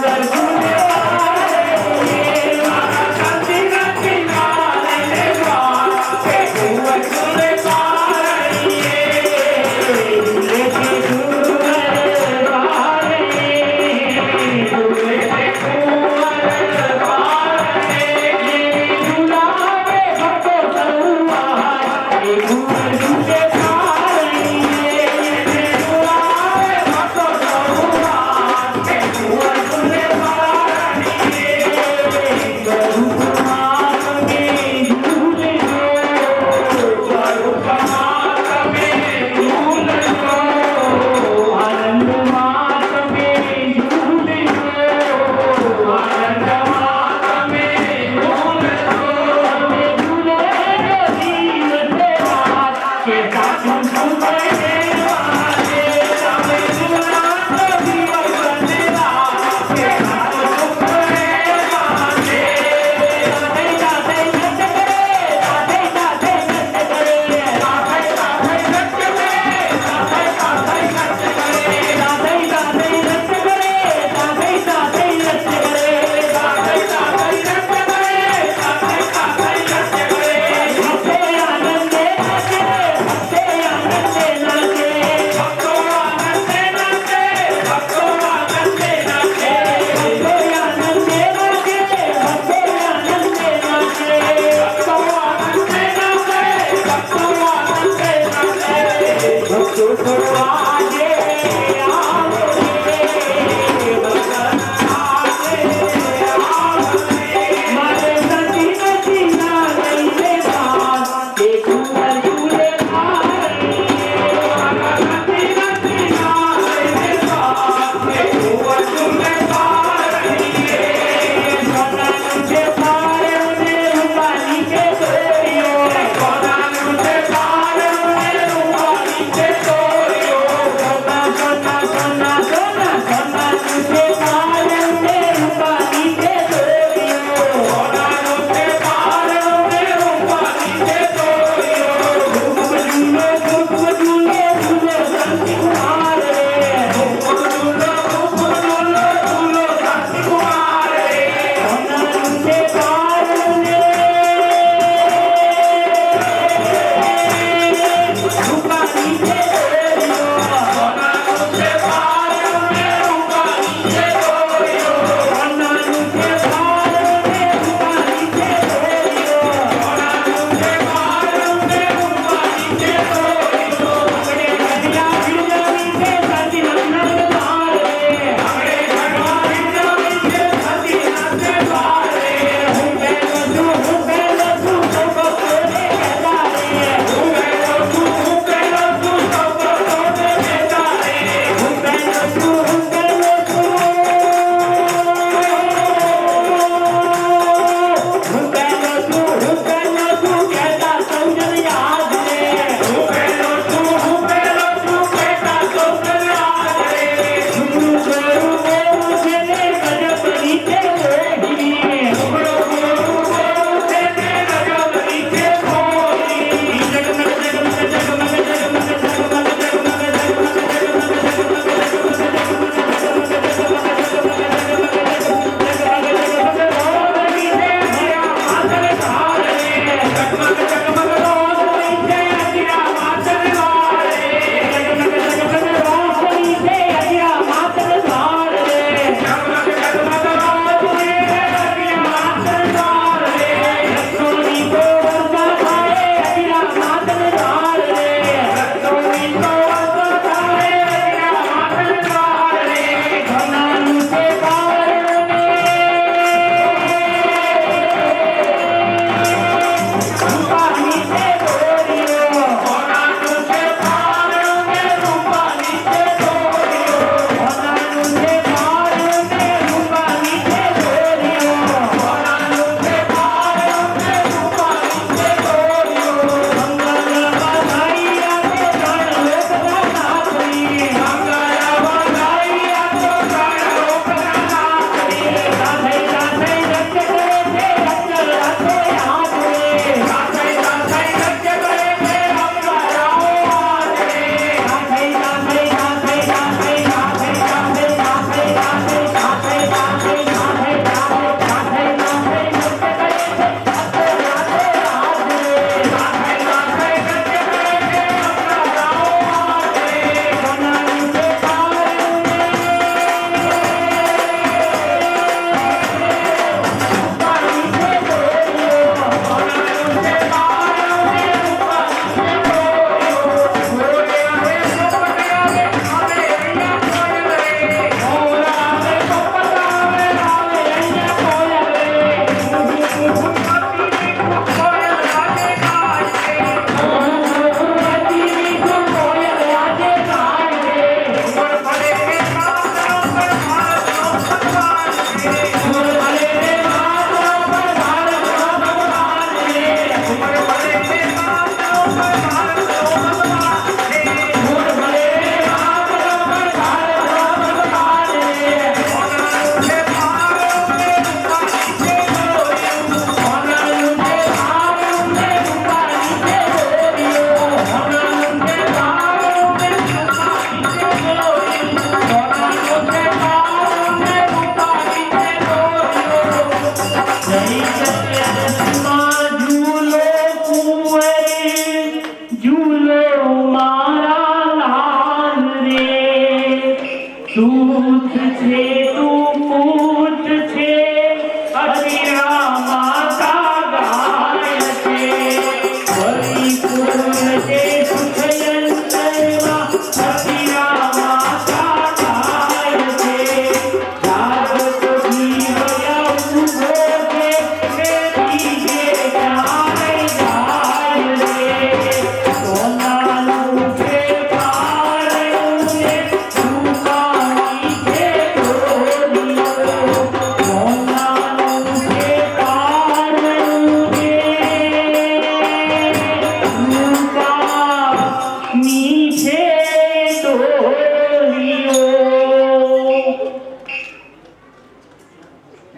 Thank you.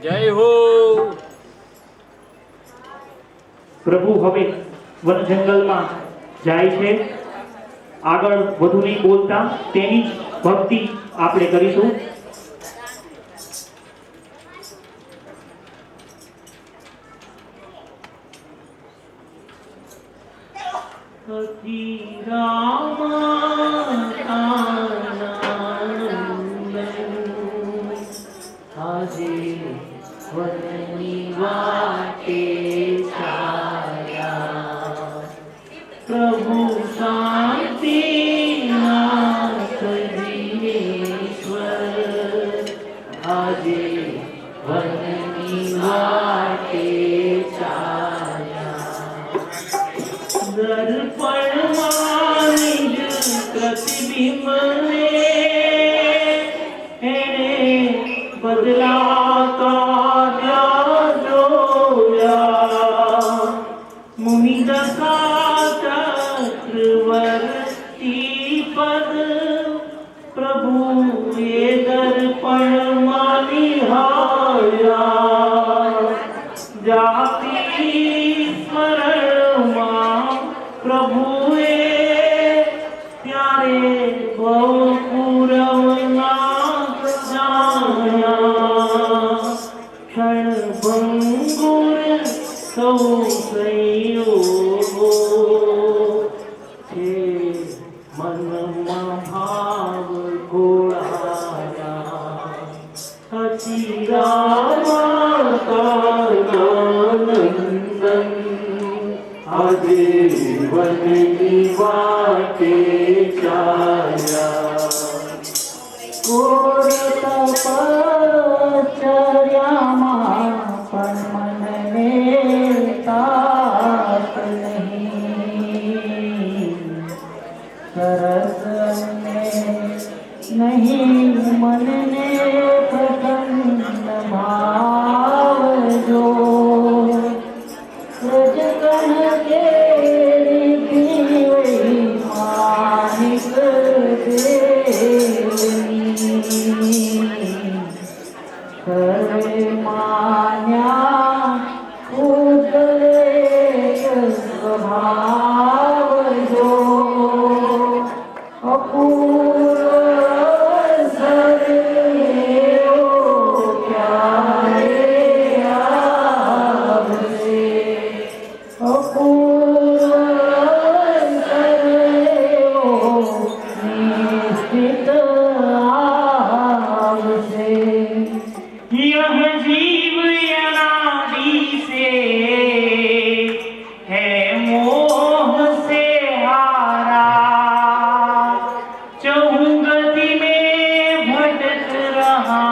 જય હો. પ્રભુ હવે વન જંગલમાં જાય છે, આગળ વધુ નહીં બોલતા તેની જ ભક્તિ આપણે કરીશું. આજે વનની વાટે છાયા, પ્રભુ શાંતિનાથ દિનેશ્વર, આજે વનની વાટે છાયા. દર્પણમાં નિજ પ્રતિબિંબને એને બદલાતા જોયા, મુનિદશા ચક્રવર્તી પદ પ્રભુએ દર્પણમાં નિહાળ્યા. જાતિ સ્મરણમાં પ્રભુએ ત્યારે બહુ પૂરવના જાણ્યા. ક્ષણભંગુર સૌ સંયોગો છે, મનમાં ભાવ ઘોળાયા. અચિરાનંદન આજે વનની વાટે ચાલ્યા. ઘોર તપશ્ચર્યામાં પણ મનને તાપ નહીં, સરસને નહીં મનને પ્રસન્ન ભાવજો. રજકણ કેરી માનિક દેવની, કરે માન્યા ઉદરે સ્વભાવજો. અપૂર્વ સર્વેઓ ક્યારે આવશે, અપૂર્વ સર્વેઓ નિશ્ચિત આવશે. यह जीव अनादि से है मोह से हारा, चहुगति में भटक रहा,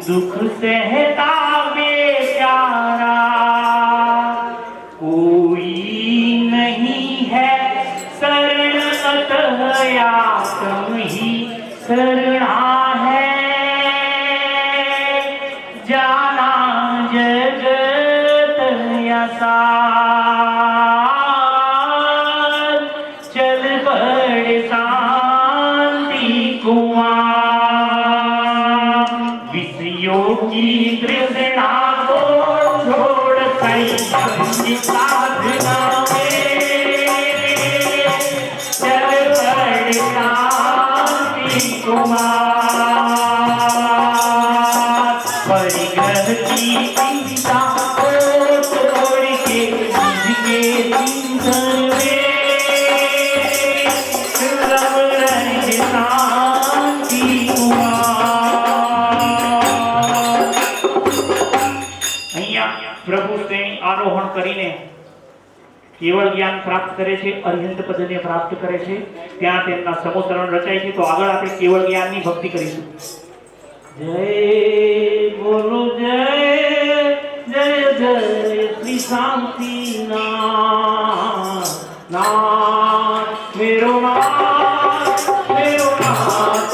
दुख सहता बेचारा. कोई नहीं है शरण अतः यातम ही शरणा है. जाना जगत यसार, चल पड़ शांति कुआं. विषयों की तृष्णा को छोड़ संयम की साधना में, चल पड़ शांति कुआं. परिग्रह की चिंता को छोड़ के जिसके चिंतन में रम रहे शांति कुमार. અહીંયા પ્રભુ શ્રેણી આરોહણ કરીને કેવળ જ્ઞાન પ્રાપ્ત કરે છે, અર્યંત પદને પ્રાપ્ત કરે છે, ત્યાં તેમના સમોસરણ રચાય છે. તો આગળ આપણે કેવળ જ્ઞાનની ભક્તિ કરીશું. જય બોલો જય જય જય શ્રી શાંતિનાથ નાથ, મેરો નાથ મેરો નાથ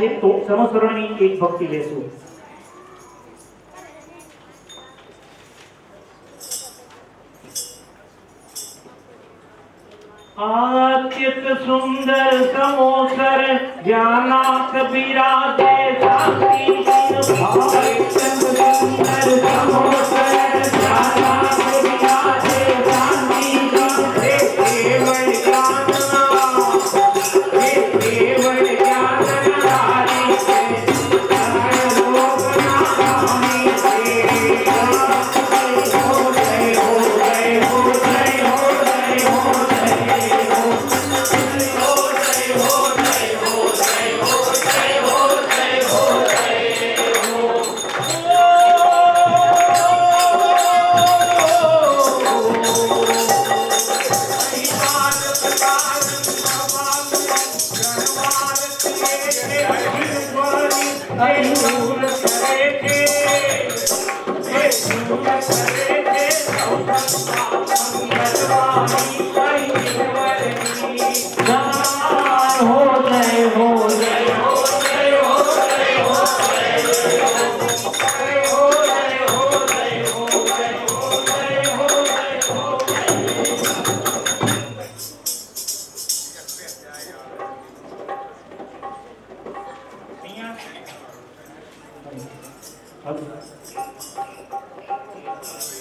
છે તો સમસ્વરણની એક ભક્તિ લેશું. अत्यंत सुंदर समोसर ज्ञानात विराजे शांति अत्यंत सुंदर समोसर ज्ञानात विराजे शांति केवल ज्ञानधारी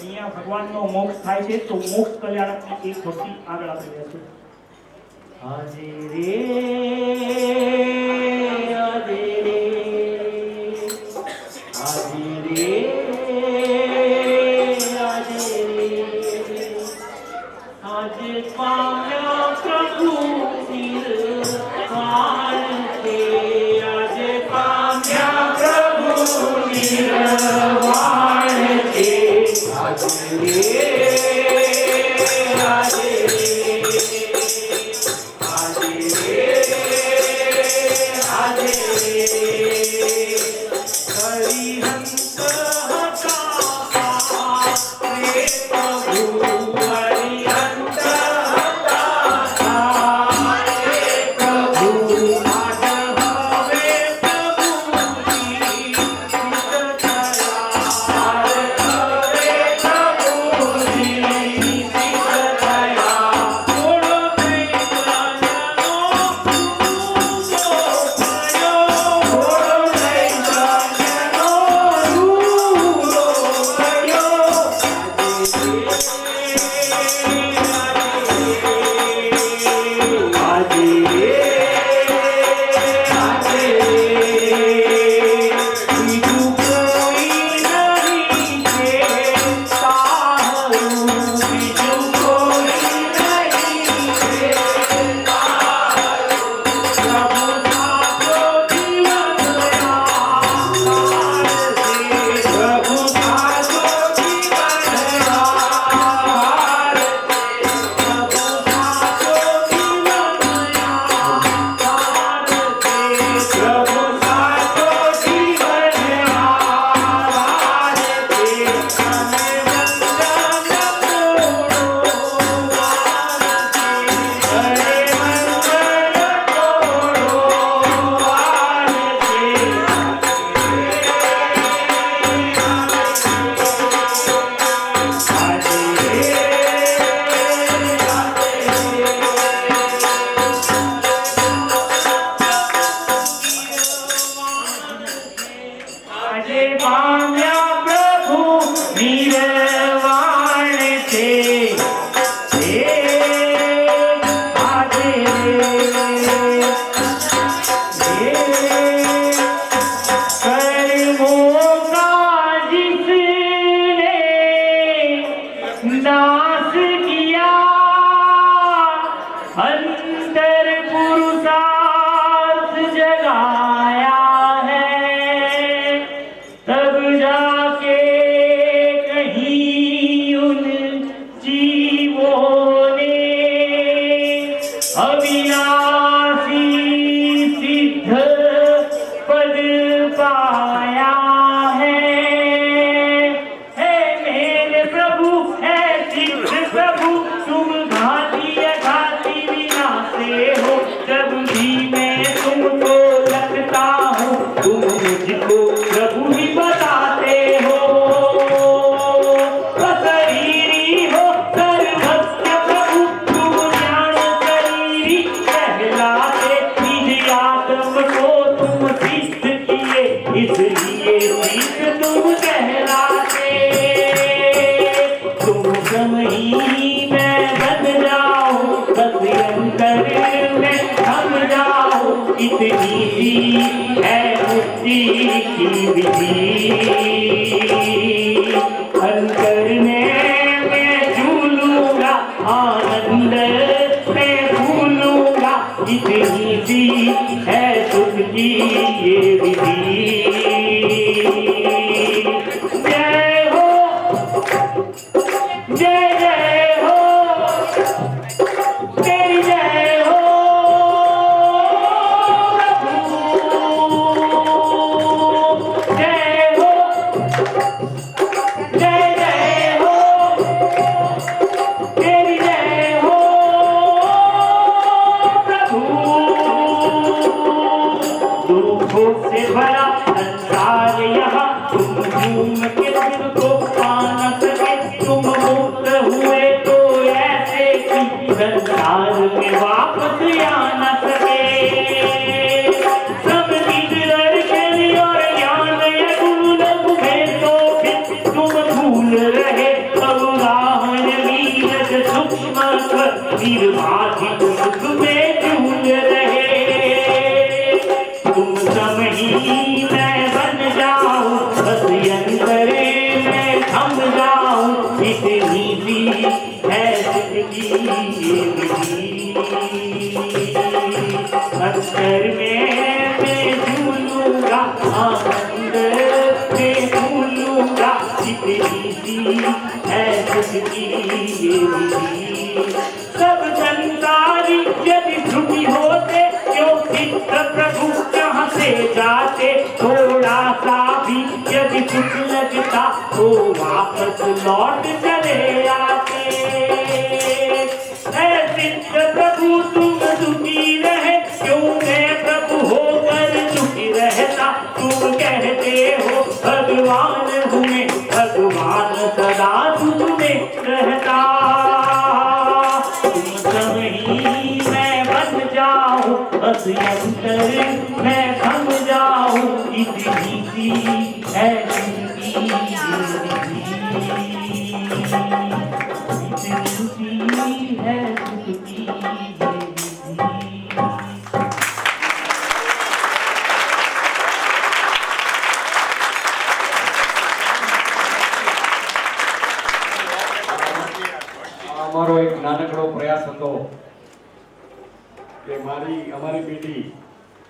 અહીંયા ભગવાનનો મોક્ષ થાય છે તો મોક્ષ કલ્યાણકની એક ભક્તિ આગળ આપી રહેશે. આજે રે આજે રે આજે રે આજે રે આજે પામ્યા પ્રભુ નિર્વાણ છે આજે પામ્યા પ્રભુ નિર્વાણ છે આજે રે આજે तब जा ये प्रीत तुम कहलाते, तुम समही मैं बन जाऊं, बस अंतर में थम जाऊं, इतनी सी है मुक्ति की विधि। अंतर में मैं झूलूंगा, आनंद में भूलूंगा, इतनी सी है सुख की ये विधि। जय हो, जय जय हो, तेरी जय हो प्रभु, जय हो, जय जय हो, तेरी जय हो प्रभु। दुखों से भरा संसार यहाँ, तुम झूम के दिल को पा न सके, तुम मुक्त हुए तो ऐसे कि संसार में वापस आ न सके। सब दर्शन और ज्ञान या गुरु में तो फिर तुम भूल रहे, अवगाहन नीरज सूक्ष्म निर्वाधि सुख में झूल रहे। तुम समही मैं बन जाऊं, बस अंतरे में थम जाऊं, इतनी सी है सुख की ये विधि। अंतर में मैं झूलूंगा, आनंद में भूलूंगा, इतनी सी है सुख की ये विधि। सब संसारी यदि झूठी होते, क्यों चित्त प्रभु कहाँ से जाते, थोड़ा सा भी यदि कुछ लगता तो वापस लौट चले आते। ऐ चित्त प्रभु तुम दुखी रहे, क्यों मैं प्रभु होकर दुखी रहता। तुम कहते हो भगवान हूँ मैं, भगवान सदा तुम में रहता। तुम समही मैं बन जाऊं, बस अंतर मैं थम जाऊं, इतनी सी है जिंदगी इतनी सी है जिंदगी। અમારો એક નાનકડો પ્રયાસ હતો કે અમારી પેઢી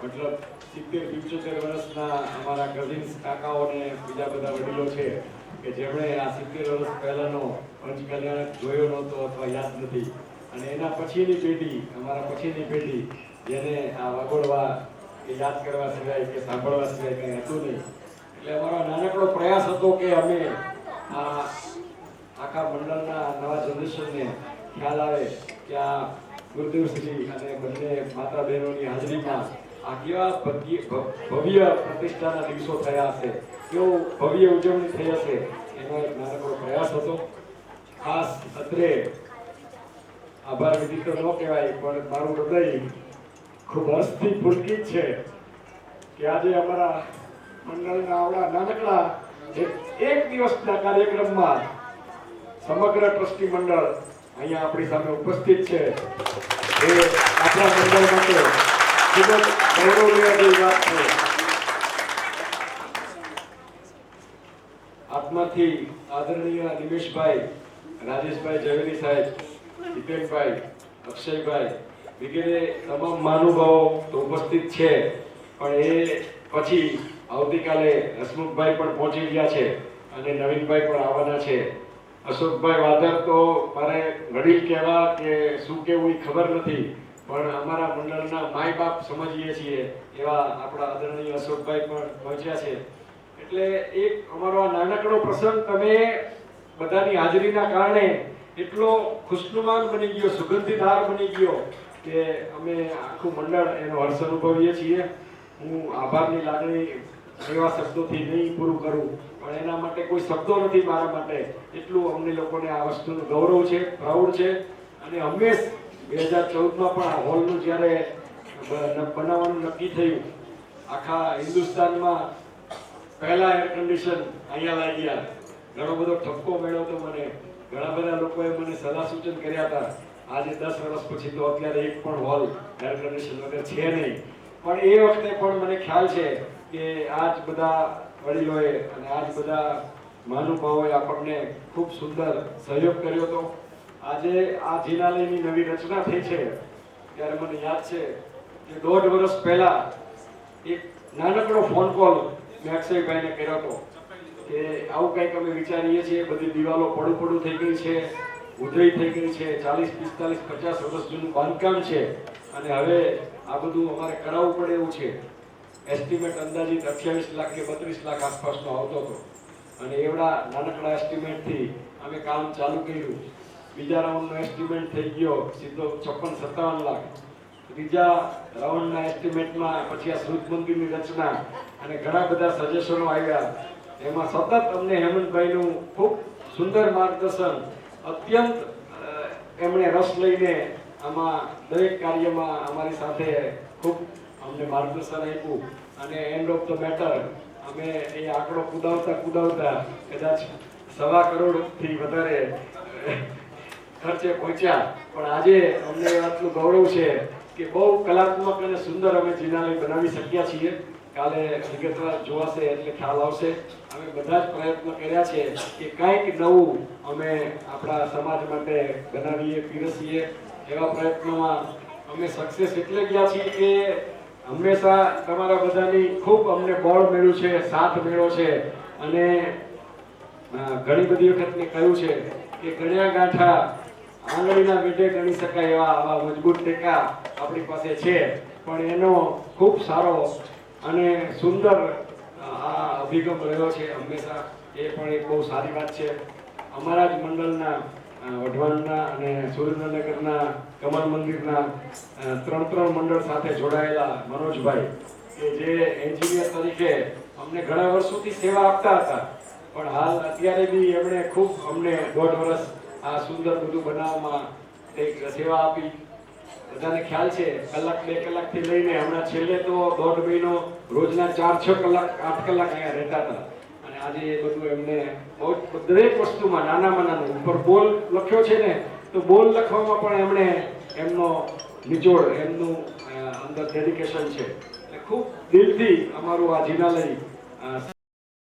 મતલબ 70-75 વર્ષના અમારા કઝિન્સ કાકાઓ ને બીજા બધા વડીલો છે કે જેમણે આ 70 વર્ષ પહેલાનો પંચકલ્યાણ જોયો નહોતો અથવા યાદ નથી, અને એના પછીની પેઢી, અમારા પછીની પેઢી જેને આ વગોળવા કે યાદ કરવા સિવાય કે સાંભળવા સિવાય કંઈ હતું નહીં. એટલે અમારો નાનકડો પ્રયાસ હતો કે અમે આ આખા મંડળના નવા જનરેશનને ખ્યાલ આવે કે આ ગુરુદેવશ્રી અને બંને માતા બહેનોની હાજરીમાં આ કેવા ભવ્ય પ્રતિષ્ઠાના દિવસો થયા હશે, કેવો ભવ્ય ઉજવણી થઈ હશે, એનો એક નાનકડો પ્રયાસ હતો. ખાસ અત્રે આભાર વિધિ તો ન કહેવાય, પણ મારું હૃદય ખૂબ હર્ષથી પુલકિત છે કે આજે અમારા મંડળના આવડા નાનકડા એક દિવસના કાર્યક્રમમાં સમગ્ર ટ્રસ્ટી મંડળ અહીંયા આપણી સામે ઉપસ્થિત છે. એ આપણા મંડળ માટે ખૂબ જ ગૌરવ લેવા જેવી વાત છે. આત્માથી આદરણીય નિમેશભાઈ, રાજેશભાઈ ઝવેરી સાહેબ, દીપેનભાઈ, અક્ષયભાઈ વગેરે તમામ મહાનુભાવો તો ઉપસ્થિત છે, પણ એ પછી આવતીકાલે હસમુખભાઈ પણ પહોંચી ગયા છે અને નવીનભાઈ પણ આવવાના છે. અશોકભાઈ વાધર તો મારે વડીલ કહેવા કે શું કહેવું એ ખબર નથી, પણ અમારા મંડળના માય બાપ સમજીએ છીએ એવા આપણા આદરણીય અશોકભાઈ પણ પહોંચ્યા છે. એટલે એક અમારો આ નાનકડો પ્રસંગ તમે બધાની હાજરીના કારણે એટલો ખુશનુમાન બની ગયો, સુગંધીદાર બની ગયો કે અમે આખું મંડળ એનો હર્ષ અનુભવીએ છીએ. હું આભારની લાગણી એવા શબ્દોથી નહીં પૂરું કરું, પણ એના માટે કોઈ શબ્દો નથી મારા માટે. એટલું અમને લોકોને આ વસ્તુનું ગૌરવ છે, પ્રાઉડ છે. અને હંમેશ 2014માં પણ આ હોલનું જ્યારે બનાવવાનું નક્કી થયું, આખા હિન્દુસ્તાનમાં પહેલા એર કન્ડિશન અહીંયા લાગ્યા, ઘણો બધો ઠપકો મળ્યો હતો મને, ઘણા બધા લોકોએ મને સલાહ સૂચન કર્યા હતા. આજે 10 વર્ષ પછી તો અત્યારે એક પણ હોલ એર કન્ડિશન વગર છે નહીં, પણ એ વખતે પણ મને ખ્યાલ છે કે આજ બધા વડીલોએ અને આજ બધા મહાનુભાવોએ આપણને ખૂબ સુંદર સહયોગ કર્યો હતો. આજે આ જિનાલયની નવી રચના થઈ છે ત્યારે મને યાદ છે કે 1.5 વર્ષ પહેલા એક નાનકડો ફોન કોલ મેં અક્ષયભાઈને કર્યો હતો કે આવું કંઈક અમે વિચારીએ છીએ, બધી દિવાલો પડું થઈ ગઈ છે, ઉધળી થઈ ગઈ છે, 40, 45, 50 વર્ષ જૂનું બાંધકામ છે અને હવે આ બધું અમારે કરાવવું પડે એવું છે. એસ્ટિમેટ અંદાજિત 28 લાખ કે 32 લાખ આસપાસનો આવતો હતો અને એવડા નાનકડા એસ્ટિમેટથી અમે કામ ચાલુ કર્યું. બીજા રાઉન્ડનો એસ્ટિમેટ થઈ ગયો સીધો 56-57 લાખ. ત્રીજા રાઉન્ડના એસ્ટિમેટમાં પછી આ શ્રુત મંદિરની રચના અને ઘણા બધા સજેશનો આવ્યા. એમાં સતત અમને હેમંતભાઈનું ખૂબ સુંદર માર્ગદર્શન, અત્યંત એમણે રસ લઈને આમાં દરેક કાર્યમાં અમારી સાથે ખૂબ અમને માર્ગદર્શન આપ્યું અને એન્ડ ઓફ ધ મેટર અમે એ આંકડો કુદાવતા કદાચ 1.25 કરોડથી વધારે ખર્ચે પહોંચ્યા. પણ આજે અમને આટલું ગૌરવ છે કે બહુ કલાત્મક અને સુંદર અમે જિનાલય બનાવી શક્યા છીએ. કાલે વિગતવાર જોવાશે એટલે ખ્યાલ આવશે. અમે બધા જ પ્રયત્ન કર્યા છે કે કંઈક નવું અમે આપણા સમાજ માટે બનાવીએ, પીરસીએ. એવા પ્રયત્નોમાં અમે સક્સેસ એટલે ગયા છીએ કે હંમેશા તમારા બધાની ખૂબ અમને બળ મળ્યું છે, સાથ મળ્યો છે અને ઘણી બધી વખત મેં કહ્યું છે કે ગણ્યા ગાંઠા આંગળીના વેઢે ગણી શકાય એવા આવા મજબૂત ટેકા આપણી પાસે છે, પણ એનો ખૂબ સારો અને સુંદર આ અભિગમ રહ્યો છે હંમેશા. એ પણ એક બહુ સારી વાત છે. અમારા જ મંડળના વઢવાણના અને સુરેન્દ્રનગરના કમલ મંદિરના 3 મંડળ સાથે જોડાયેલા મનોજભાઈ કે જે એન્જિનિયર તરીકે અમને ઘણા વર્ષોથી સેવા આપતા હતા, પણ હાલ અત્યારે બી એમણે ખૂબ અમને 1.5 વર્ષ આ સુંદર બધું બનાવવામાં એક સેવા આપી. બધાને ખ્યાલ છે 1-2 કલાકથી લઈને હમણાં છેલ્લે તો 1.5 મહિનો રોજના 4-6 કલાક 8 કલાક અહીંયા રહેતા હતા અને આજે એ બધું એમને બહુ દરેક વસ્તુમાં નાનામાં નાનું ઉપર બોલ લખ્યો છે ને તો બોલ લખવામાં પણ એમણે એમનો નિચોડ એમનું અંદર ડેડિકેશન છે. એટલે ખૂબ દિલથી અમારું આ જિનાલય